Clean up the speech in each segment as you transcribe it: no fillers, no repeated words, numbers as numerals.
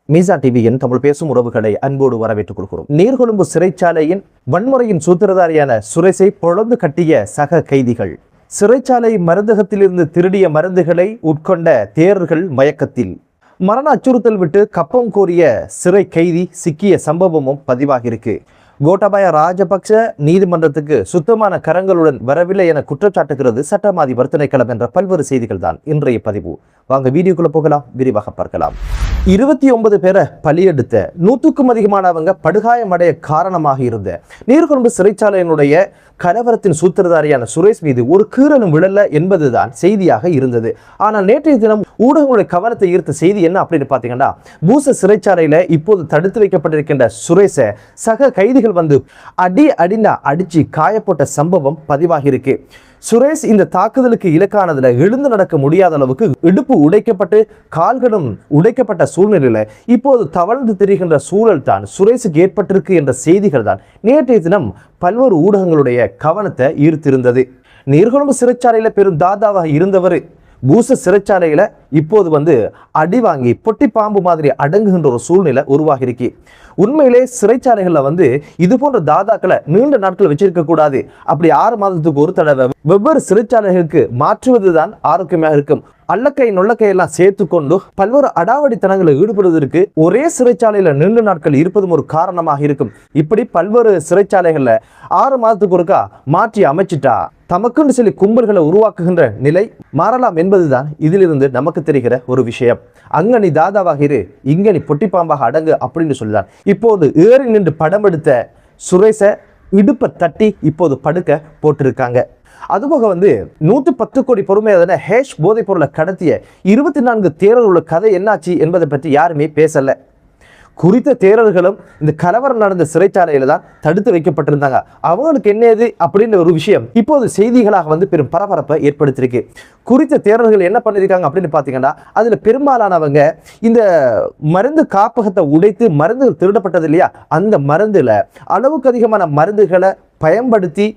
மீசா டிவியின் தமிழ் பேசும் உறவுகளை அன்போடு வரவேற்றுக் கொள்கிறோம். நீர்கொழும்பு சிறைச்சாலையின் வன்முறையின் சூத்திரதாரியான சுரேஷை பொழந்து கட்டிய சக கைதிகள். சிறைச்சாலை மருந்தகத்திலிருந்து திருடிய மருந்துகளை உட்கொண்ட தேரர்கள் மயக்கத்தில். மரண அச்சுறுத்தல் விட்டு கப்பம் கோரிய சிறை கைதி சிக்கிய சம்பவமும் பதிவாகியிருக்கு. கோட்டாபய ராஜபக்ச நீதிமன்றத்துக்கு சுத்தமான கரங்களுடன் வரவில்லை என குற்றச்சாட்டுகிறது சட்டமாதி வர்த்தனைக்களம் என்ற பல்வேறு செய்திகள் தான் இன்றைய பதிவு. வாங்க வீடியோக்குள்ள போகலாம், விரிவாக பார்க்கலாம். 29 பேரை பலியெடுத்த 100க்கும் அதிகமானவங்க படுகாயமடைய காரணமாக இருந்த நீர்கொழும்பு சிறைச்சாலையினுடைய கலவரத்தின் சூத்திரதாரியான சுரேஷ் மீது ஒரு கீறலும் விழல என்பதுதான் செய்தியாக இருந்தது. ஆனால் நேற்றைய தினம் ஊடகங்களுடைய கவனத்தை ஈர்த்த செய்தி என்ன அப்படின்னு பார்த்தீங்கன்னா, பூச சிறைச்சாலையில இப்போது தடுத்து வைக்கப்பட்டிருக்கின்ற சுரேஷை சக கைதிகள் வந்து அடிச்சு காயப்பட்ட சம்பவம் பதிவாகி இருக்கு. சுரேஷ் இந்த தாக்குதலுக்கு இலக்கானதுல எழுந்து நடக்க முடியாத அளவுக்கு இடுப்பு உடைக்கப்பட்டு கால்களும் உடைக்கப்பட்ட சூழ்நிலையில இப்போது தவழ்ந்து திரிகின்ற சூழல் தான் சுரேஷுக்கு ஏற்பட்டிருக்கு என்ற செய்திகள் தான் நேற்றைய தினம் பல்வேறு ஊடகங்களுடைய கவனத்தை ஈர்த்திருந்தது. நீர்கொழும்பு சிறைச்சாலையில பெரும் தாதாவாக இருந்தவர் பூச சிறைச்சாலையில இப்போது வந்து அடி வாங்கி பொட்டி பாம்பு மாதிரி அடங்குகின்ற ஒரு சூழ்நிலை உருவாகி இருக்கு. உண்மையிலே சிறைச்சாலைகள்ல வந்து இது போன்ற தாதாக்களை நீண்ட நாட்கள் வச்சிருக்க கூடாது. அப்படி 6 மாதத்துக்கு ஒரு தடவை வெவ்வேறு சிறைச்சாலைகளுக்கு மாற்றுவதுதான் ஆரோக்கியமாக இருக்கும். அல்லக்கை நொல்லக்கை எல்லாம் சேர்த்து கொண்டு பல்வேறு அடாவடித்தனங்களை ஈடுபடுவதற்கு ஒரே சிறைச்சாலையில நீண்ட நாட்கள் இருப்பதும் ஒரு காரணமாக இருக்கும். இப்படி பல்வேறு சிறைச்சாலைகள்ல 6 மாதத்துக்கு ஒருக்கா மாற்றி அமைச்சிட்டா தமக்குன்னு சொல்லி கும்பல்களை உருவாக்குகின்ற நிலை மாறலாம் என்பதுதான் இதிலிருந்து நமக்கு தெரிகிற ஒரு விஷயம். அங்க நீ தாதாவாக இரு, இங்க நீ பொட்டி பாம்பாக அடங்கு அப்படின்னு சொல்லிதான் இப்போது ஏறி நின்று படம் எடுத்த சுரேஷை இடுப்பை தட்டி இப்போது படுக்க போட்டிருக்காங்க. அதுபோக வந்து 110 கோடி பொறுமையான ஹேஷ் போதைப் பொருளை கடத்திய 24 தேரர்களோட கதை என்னாச்சு என்பதை பற்றி யாருமே பேசல. குறித்த தேரர்களும் இந்த கலவரம் நடந்த சிறைச்சாலையில தான் தடுத்து வைக்கப்பட்டிருந்தாங்க. அவங்களுக்கு என்னது அப்படின்ற ஒரு விஷயம் இப்போது செய்திகளாக வந்து பெரும் பரபரப்பை ஏற்படுத்தியிருக்கு. குறித்த தேரர்கள் என்ன பண்ணியிருக்காங்க அப்படின்னு பார்த்தீங்கன்னா, அதுல பெரும்பாலானவங்க இந்த மருந்து காப்பகத்தை உடைத்து மருந்துகள் திருடப்பட்டது இல்லையா, அந்த மருந்துல அளவுக்கு அதிகமான மருந்துகளை பயன்படுத்தி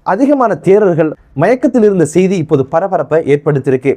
அதிகமான தேரர்கள் மயக்கத்தில் இருந்த செய்தி இப்போது பரபரப்பை ஏற்படுத்தியிருக்கு.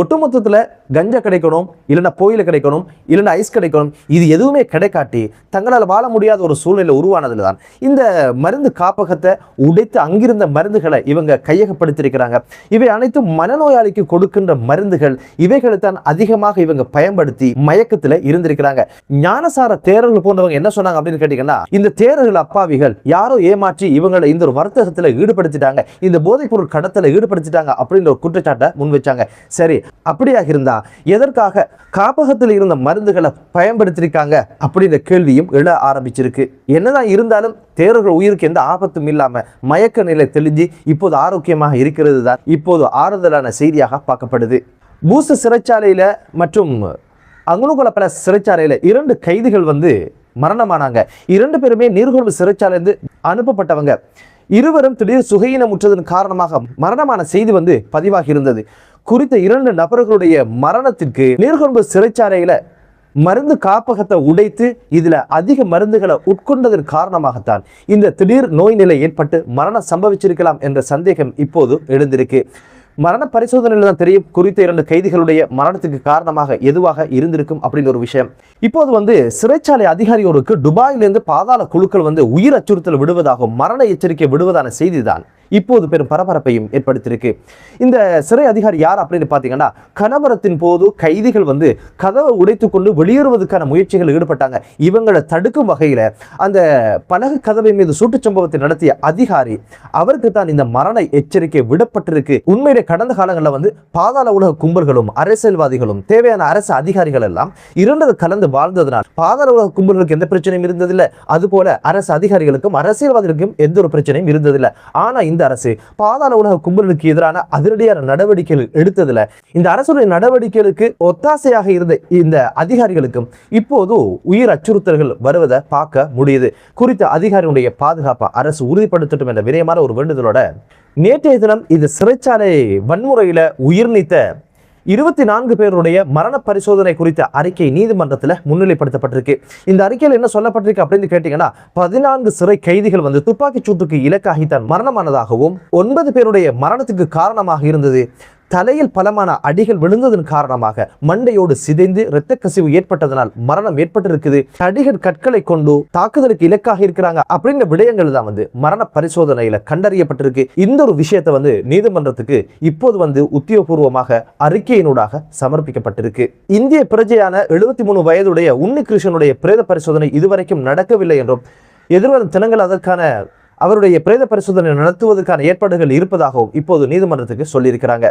ஒட்டுமொத்தத்தில் கஞ்சா கிடைக்கணும், இல்லைன்னா போயில கிடைக்கணும், இல்லைன்னா ஐஸ் கிடைக்கணும், இது எதுவுமே கிடைக்காட்டி தங்களால் வாழ முடியாத ஒரு சூழ்நிலை உருவானதுல தான் இந்த மருந்து காப்பகத்தை உடைத்து அங்கிருந்த மருந்துகளை இவங்க கையகப்படுத்தியிருக்கிறாங்க. இவை அனைத்தும் மனநோயாளிக்கு கொடுக்கின்ற மருந்துகள். இவைகளை தான் அதிகமாக இவங்க பயன்படுத்தி மயக்கத்தில் இருந்திருக்கிறாங்க. ஞானசார தேரர்கள் போன்றவங்க என்ன சொன்னாங்க அப்படின்னு கேட்டீங்கன்னா, இந்த தேரர்கள் அப்பாவிகள் யாரோ ஏமாற்றி இவங்களை இந்த ஒரு வர்த்தகத்தில் ஈடுபடுத்திட்டாங்க, இந்த போதைப் பொருள் கடத்தல ஈடுபடுத்திட்டாங்க அப்படின்ற ஒரு குற்றச்சாட்டை முன் வச்சாங்க. சரி, அப்படியாக இருந்தா எதற்காக காப்பகத்தில் இருந்த மருந்துகளை பயன்படுத்தியிருக்காங்க அப்படின்ற கேள்வியும் எழ ஆரம்பிச்சிருக்கு. என்னதான் இருந்தாலும் தேரர்கள் உயிருக்கு எந்த ஆபத்தும் இல்லாம மயக்க நிலை தெளிஞ்சு இப்போது ஆரோக்கியமாக இருக்கிறது தான் இப்போது ஆறுதலான செய்தியாக பார்க்கப்படுது. பூச சிறைச்சாலையில மற்றும் அங்குணுகுல பல சிறைச்சாலையில 2 கைதிகள் வந்து மரணமானாங்க. 2 பேருமே நீர்கொழும்பு சிறைச்சாலையிலிருந்து அனுப்பப்பட்டவங்க. இருவரும் திடீர் சுகையினமுற்றதன் காரணமாக மரணமான செய்தி வந்து பதிவாகி இருந்தது. குறித்த 2 நபர்களுடைய மரணத்திற்கு நீர்கொழும்பு சிறைச்சாலையில மருந்து காப்பகத்தை உடைத்து இதுல அதிக மருந்துகளை உட்கொண்டதன் காரணமாகத்தான் இந்த திடீர் நோய் நிலை ஏற்பட்டு மரணம் சம்பவிச்சிருக்கலாம் என்ற சந்தேகம் இப்போது எழுந்திருக்கு. மரண பரிசோதனையில் தான் தெரியும் குறித்த 2 கைதிகளுடைய மரணத்துக்கு காரணமாக எதுவாக இருந்திருக்கும் அப்படின்னு ஒரு விஷயம். இப்போது வந்து சிறைச்சாலை அதிகாரியோருக்கு துபாயிலிருந்து பாதாள குழுக்கள் வந்து உயிர் அச்சுறுத்தல் விடுவதாகவும் மரண எச்சரிக்கை விடுவதான செய்தி தான் இப்போது பெரும் பரபரப்பையும் ஏற்படுத்தியிருக்கு. இந்த சிறை அதிகாரி யார் அப்படின்னு பார்த்தீங்கன்னா, கலவரத்தின் போது கைதிகள் வந்து கதவை உடைத்துக் கொண்டு வெளியேறுவதற்கான முயற்சிகள் ஈடுபட்டாங்க. இவங்களை தடுக்கும் வகையில அந்த பலக கதவை மீது சூட்டுச் சம்பவத்தை நடத்திய அதிகாரி அவருக்கு தான் இந்த மரண எச்சரிக்கை விடப்பட்டிருக்கு. உண்மையிலே கடந்த காலங்களில் வந்து பாதாள உலக கும்பல்களும் அரசியல்வாதிகளும் தேவையான அரசு அதிகாரிகள் எல்லாம் இரண்டது கலந்து வாழ்ந்ததனால் பாதாள உலக கும்பல்களுக்கு எந்த பிரச்சனையும் இருந்ததில்லை. அதுபோல அரசு அதிகாரிகளுக்கும் அரசியல்வாதிகளுக்கும் எந்த ஒரு பிரச்சனையும் இருந்ததில்லை. ஆனா இந்த அரசு பாதாள உலக கும்பலுக்கு எதிரான அதிரடியான நடவடிக்கைகள் எடுத்ததுல இந்த அரசுடைய நடவடிக்கைகளுக்கு ஒத்தாசையாக இருந்த இந்த அதிகாரிகளுக்கும் இப்போது உயிர் அச்சுறுத்தல்கள் வருவதை பார்க்க முடியுது. குறித்த அதிகாரிகளுடைய பாதுகாப்பை அரசு உறுதிப்படுத்தட்டும் என்ற விரைவான ஒரு வேண்டுதலோட நேற்றைய தினம் இந்த சிறைச்சாலை வன்முறையில உயிர் நீத்த 24 பேருடைய மரண பரிசோதனை குறித்த அறிக்கை நீதிமன்றத்தில் முன்னிலைப்படுத்தப்பட்டிருக்கு. இந்த அறிக்கையில் என்ன சொல்லப்பட்டிருக்கு அப்படின்னு கேட்டீங்கன்னா, 14 சிறை கைதிகள் வந்து துப்பாக்கி சூட்டுக்கு இலக்காகித்தான் மரணமானதாகவும் 9 பேருடைய மரணத்துக்கு காரணமாக இருந்தது தலையில் பலமான அடிகள் விழுந்ததன் காரணமாக மண்டையோடு சிதைந்து இரத்த கசிவு ஏற்பட்டதனால் மரணம் ஏற்பட்டிருக்குது. நடிகர் கற்களை கொண்டு தாக்குதலுக்கு இலக்காக இருக்கிறாங்க அப்படின்ற விடயங்கள் தான் மரண பரிசோதனையில கண்டறியப்பட்டிருக்கு. இந்த ஒரு விஷயத்தை நீதிமன்றத்துக்கு இப்போது உத்தியோகபூர்வமாக அறிக்கையினூடாக சமர்ப்பிக்கப்பட்டிருக்கு. இந்திய பிரஜையான 73 வயதுடைய உன்னிகிருஷ்ணனுடைய பிரேத பரிசோதனை இதுவரைக்கும் நடக்கவில்லை என்றும் எதிர்வரும் தினங்கள் அதற்கான அவருடைய பிரேத பரிசோதனை நடத்துவதற்கான ஏற்பாடுகள் இருப்பதாகவும் இப்போது நீதிமன்றத்துக்கு சொல்லியிருக்கிறாங்க.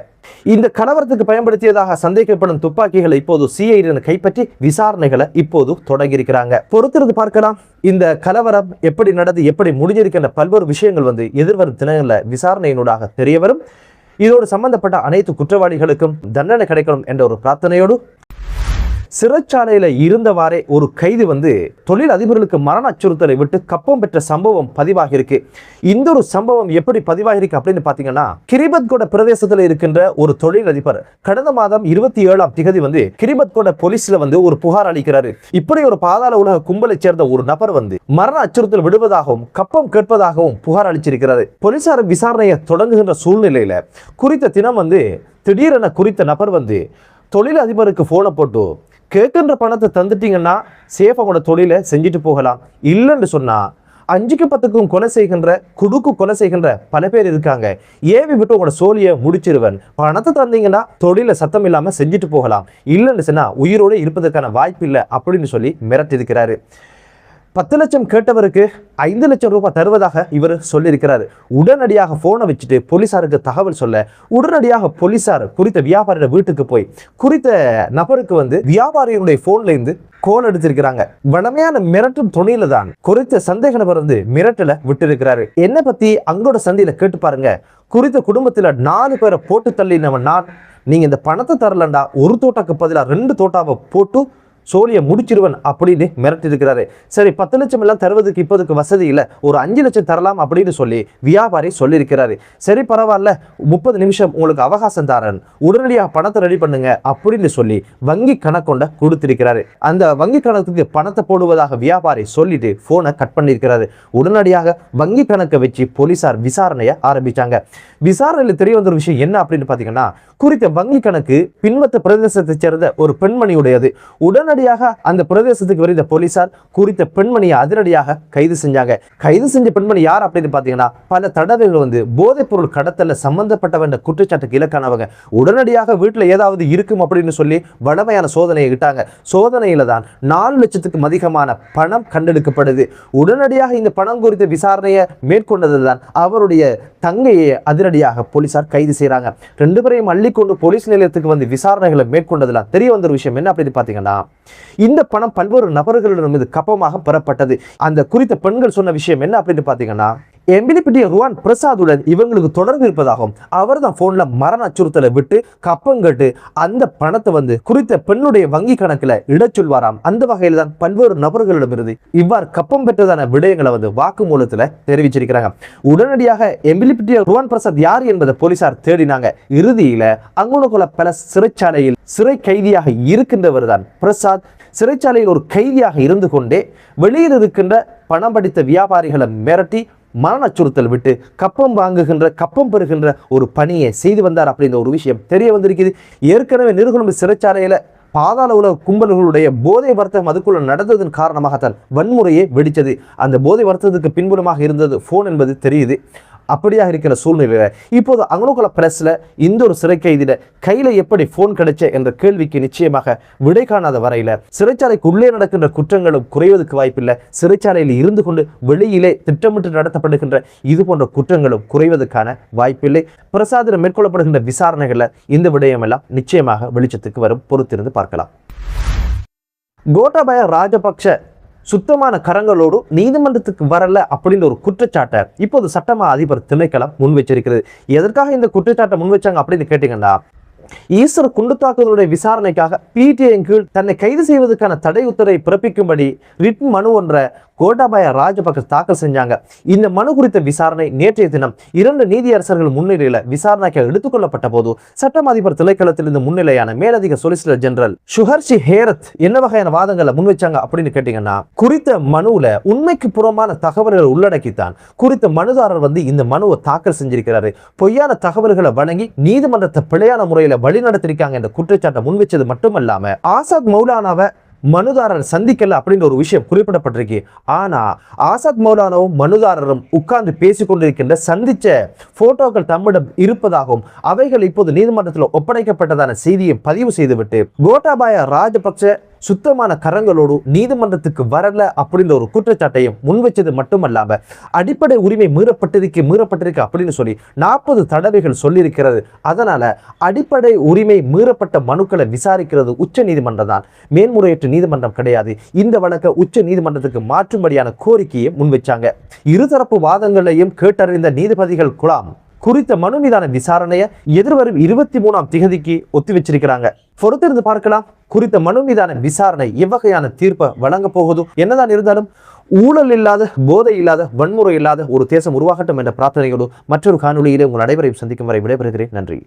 இந்த கலவரத்துக்கு பயன்படுத்தியதாக சந்தேகப்படும் துப்பாக்கிகளை இப்போது சிஐடி கைப்பற்றி விசாரணைகளை இப்போது தொடங்கியிருக்கிறாங்க. பொறுத்திருந்து பார்க்கலாம் இந்த கலவரம் எப்படி நடந்து எப்படி முடிஞ்சிருக்கின்ற பல்வேறு விஷயங்கள் எதிர்வரும் தினங்களில் விசாரணையினூடாக தெரிய வரும். இதோடு சம்பந்தப்பட்ட அனைத்து குற்றவாளிகளுக்கும் தண்டனை கிடைக்கணும் என்ற ஒரு பிரார்த்தனையோடு சிறைச்சாலையில இருந்தவாறே ஒரு கைது தொழில் அதிபர்களுக்கு மரண அச்சுறுத்தலை விட்டு கப்பம் பெற்ற சம்பவம் பதிவாகி இருக்கு. இந்த ஒரு சம்பவம் எப்படி பதிவாகிருக்கு அப்படின்னு பாத்தீங்கன்னா, கிரிபத்கோட பிரதேசத்தில் இருக்கின்ற ஒரு தொழில் அதிபர் கடந்த மாதம் 27ஆம் திகதி கிரிபத்கோட போலீஸ்ல ஒரு புகார் அளிக்கிறாரு. இப்படி ஒரு பாதாள உலக கும்பலை சேர்ந்த ஒரு நபர் மரண அச்சுறுத்தல் விடுவதாகவும் கப்பம் கேட்பதாகவும் புகார் அளிச்சிருக்கிறாரு. போலீசார் விசாரணையை தொடங்குகின்ற சூழ்நிலையில குறித்த தினம் திடீரென குறித்த நபர் தொழில் அதிபருக்கு போனை போட்டு கேட்கின்ற பணத்தை தந்துட்டீங்கன்னா சேஃபாக உங்களோட தொழிலை செஞ்சுட்டு போகலாம், இல்லைன்னு சொன்னா 5க்கு 10க்கும் கொலை செய்கின்ற குடுக்கு கொலை செய்கின்ற பல பேர் இருக்காங்க, ஏவி விட்டு உங்களோட சோழியை முடிச்சிருவன், பணத்தை தந்தீங்கன்னா தொழிலை சத்தம் இல்லாம செஞ்சுட்டு போகலாம், இல்லைன்னு சொன்னா உயிரோடு இருப்பதற்கான வாய்ப்பு இல்லை அப்படின்னு சொல்லி மிரட்டிருக்கிறாரு. 10 லட்சம் கேட்டவருக்கு 5 லட்சம் ரூபாய் தருவதாக இவர் சொல்லியிருக்கிறார். உடனடியாக போனை வச்சுட்டு போலீசாருக்கு தகவல் சொல்ல உடனடியாக போலீசார் குறித்த வியாபாரியோட வீட்டுக்கு போய் குறித்த நபருக்கு வியாபாரியினுடைய போன்ல இருந்து கோல் எடுத்திருக்கிறாங்க. வளமையான மிரட்டும் துணியில தான் குறித்த சந்தேக நபர் மிரட்டல விட்டு இருக்கிறாரு. என்ன பத்தி அங்கோட சந்தையில கேட்டு பாருங்க. குறித்த குடும்பத்துல 4 பேரை போட்டு தள்ளினவன் நான், நீங்க இந்த பணத்தை தரலண்டா ஒரு தோட்டாக்கு பதிலாக 2 தோட்டாவை போட்டு சோழியை முடிச்சிருவன் அப்படின்னு மிரட்டி இருக்கிறாரு. சரி 10 லட்சம் எல்லாம் தருவதற்கு இப்போதுக்கு வசதி இல்லை, ஒரு 5 லட்சம் தரலாம் அப்படின்னு சொல்லி வியாபாரி சொல்லியிருக்கிறாரு. சரி பரவாயில்ல 30 நிமிஷம் உங்களுக்கு அவகாசம் தரேன், உடனடியாக பணத்தை ரெடி பண்ணுங்க அப்படின்னு சொல்லி வங்கி கணக்கொண்ட கொடுத்திருக்கிறாரு. அந்த வங்கி கணக்குக்கு பணத்தை போடுவதாக வியாபாரி சொல்லிட்டு போனை கட் பண்ணியிருக்கிறாரு. உடனடியாக வங்கி கணக்கை வச்சு போலீசார் விசாரணையை ஆரம்பிச்சாங்க. விசாரணையில் தெரிய வந்த விஷயம் என்ன அப்படின்னு பாத்தீங்கன்னா, குறித்த வங்கி கணக்கு பின்வத்த பிரதேசத்தை சேர்ந்த ஒரு பெண்மணியுடையது. உடனடியாக அந்த பிரதேசத்துக்கு வருகிற போலீசார் குறித்த பெண்மணியை அதிரடியாக கைது செஞ்சாங்க. கைது செஞ்ச பெண்மணி யார் அப்படின்னு பாத்தீங்கன்னா, பல தடவைகள் போதைப் பொருள் கடத்தல சம்பந்தப்பட்டவன் குற்றச்சாட்டுக்கு இலக்கானவங்க. உடனடியாக வீட்டுல ஏதாவது இருக்கும் அப்படின்னு சொல்லி வளமையான சோதனையை இட்டாங்க. சோதனையில தான் 4 லட்சத்துக்கும் அதிகமான பணம் கண்டெடுக்கப்படுது. உடனடியாக இந்த பணம் குறித்த விசாரணையை மேற்கொண்டதுதான் அவருடைய தங்கையை அதிரடியாக போலீசார் கைது செய்யறாங்க. 2 பேரையும் அள்ளிக்கொண்டு போலீஸ் நிலையத்துக்கு விசாரணைகளை மேற்கொண்டதுலாம் தெரிய வந்த விஷயம் என்ன அப்படின்னு பாத்தீங்கன்னா, இந்த பணம் பல்வேறு நபர்களிடம் மீது கப்பமாக பெறப்பட்டது. அந்த குறித்த பெண்கள் சொன்ன விஷயம் என்ன அப்படின்னு பாத்தீங்கன்னா, எம்பிலிபிட்டிய ருவான் பிரசாதுடன் இவங்களுக்கு தொடர்பு இருப்பதாகவும் அவர் தான் போன்ல மரண அச்சுறுத்தலை விட்டு கப்பம் கட்டு அந்த பணத்தை குறித்த பெண்ணுடைய வங்கி கணக்குல இட சொல்வாராம். அந்த வகையில் தான் பல்வேறு நபர்களிடமிருந்து இவ்வாறு கப்பம் பெற்றதான விடயங்களை வாக்குமூலத்துல தெரிவிச்சிருக்கிறாங்க. உடனடியாக எம்பிலிபிட்டிய ருவான் பிரசாத் யார் என்பதை போலீசார் தேடினாங்க. இறுதியில அங்குனகுல பல சிறைச்சாலையில் சிறை கைதியாக இருக்கின்றவர் தான் பிரசாத். சிறைச்சாலையில் ஒரு கைதியாக இருந்து கொண்டே வெளியில் இருக்கின்ற பணம் படித்த வியாபாரிகளை மிரட்டி மரண அச்சுறுத்தல் விட்டு கப்பம் வாங்குகின்ற கப்பம் பெறுகின்ற ஒரு பணியை செய்து வந்தார் அப்படின்ற ஒரு விஷயம் தெரிய வந்திருக்குது. ஏற்கனவே நீர்கொழும்பு சிறைச்சாலையில பாதாள உலக கும்பல்களுடைய போதை வர்த்தகம் அதுக்குள்ள நடந்ததன் காரணமாகத்தான் வன்முறையே வெடித்தது. அந்த போதை வர்த்தகத்துக்கு பின்புலமாக இருந்தது போன் என்பது தெரியுது. அப்படியாக இருக்கிற சூழ்நிலையில இப்போது அங்கனகுல பிரஸ்ல இந்த ஒரு சிறை கைதில கையில எப்படி போன் கிடைச்ச என்ற கேள்விக்கு நிச்சயமாக விடை காணாத வரையில சிறைச்சாலைக்கு உள்ளே நடக்கின்ற குற்றங்களும் குறைவதற்கு வாய்ப்பில்லை. சிறைச்சாலையில் இருந்து கொண்டு வெளியிலே திட்டமிட்டு நடத்தப்படுகின்ற இது போன்ற குற்றங்களும் குறைவதற்கான வாய்ப்பில்லை. பிரசாதில் மேற்கொள்ளப்படுகின்ற விசாரணைகள்ல இந்த விடயம் எல்லாம் நிச்சயமாக வெளிச்சத்துக்கு வரும். பொறுத்திருந்து பார்க்கலாம். கோட்டாபய ராஜபக்ஷ சுத்தமான கரங்களோடு நீதிமன்றத்துக்கு வரல அப்படின்ற ஒரு குற்றச்சாட்டை இப்போது சட்டமா அதிபர் திணைக்களம் முன் வச்சிருக்கிறது. எதற்காக இந்த குற்றச்சாட்டை முன் வச்சாங்க அப்படின்னு கேட்டீங்கன்னா, ஈஸ்டர் குண்டு தாக்குதலுடைய விசாரணைக்காக பிடிஐயின் கீழ் தன்னை கைது செய்வதற்கான தடை உத்தரவை பிறப்பிக்கும்படி ரிட் மனு ஒன்ற கோட்டாபய ராஜபக்ச தாக்கல் செஞ்சாங்க. இந்த மனு குறித்த விசாரணை நேற்றைய தினம் 2 நீதியரசர்கள் முன்னிலையில விசாரணைக்கு எடுத்துக்கொள்ளப்பட்ட போது சட்டம் அதிபர் திணைக்களத்திலிருந்து முன்னிலையான மேலதிக சொலிசிட்டர் ஜெனரல் சுஹர்ஷி ஹேரத் என்ன வகையான வாதங்களை முன்வைச்சாங்க அப்படின்னு கேட்டீங்கன்னா, குறித்த மனுவுல உண்மைக்கு புறமான தகவல்களை உள்ளடக்கித்தான் குறித்த மனுதாரர் இந்த மனுவை தாக்கல் செஞ்சிருக்கிறாரு. பொய்யான தகவல்களை வழங்கி நீதிமன்றத்தை பிழையான முறையில வழிநடத்திருக்காங்க என்ற குற்றச்சாட்டை முன்வச்சது மட்டுமல்லாம ஆசாத் மௌலானாவை மனுதாரர் சந்திக்கல அப்படின்ற ஒரு விஷயம் குறிப்பிடப்பட்டிருக்கு. ஆனா ஆசாத் மௌலானாவும் மனுதாரரும் உட்கார்ந்து பேசிக் கொண்டிருக்கின்ற சந்திச்ச போட்டோக்கள் தம்மிடம் இருப்பதாகவும் அவைகள் இப்போது நீதிமன்றத்தில் ஒப்படைக்கப்பட்டதான செய்தியை பதிவு செய்துவிட்டு கோட்டாபய ராஜபக்ச சுத்தமான கரங்களோடு நீதிமன்றத்துக்கு வரல அப்படின்ற ஒரு குற்றச்சாட்டையும் முன்வச்சது மட்டுமல்லாம அடிப்படை உரிமை மீறப்பட்டிருக்கு அப்படின்னு சொல்லி 40 தடவைகள் சொல்லியிருக்கிறது. அதனால அடிப்படை உரிமை மீறப்பட்ட மனுக்களை விசாரிக்கிறது உச்ச நீதிமன்றம் தான், மேன்முறையீட்டு நீதிமன்றம் கிடையாது. இந்த வழக்கை உச்ச நீதிமன்றத்துக்கு மாற்றும்படியான கோரிக்கையை முன்வச்சாங்க. இருதரப்பு வாதங்களையும் கேட்டறிந்த நீதிபதிகள் குழாம் குறித்த மனு மீதான விசாரணையை எதிர்வரும் 23ஆம் திகதிக்கு ஒத்தி வச்சிருக்கிறாங்க. பொறுத்திருந்து பார்க்கலாம் குறித்த மனு மீதான விசாரணை எவ்வகையான தீர்ப்பை வழங்க போகுது. என்னதான் இருந்தாலும் ஊழல் இல்லாத, போதை இல்லாத, வன்முறை இல்லாத ஒரு தேசம் உருவாகட்டும் என்ற பிரார்த்தனையோடு மற்றொரு காணொலியிலே உங்கள் அனைவரையும் சந்திக்கும் வரை விடைபெறுகிறேன். நன்றி.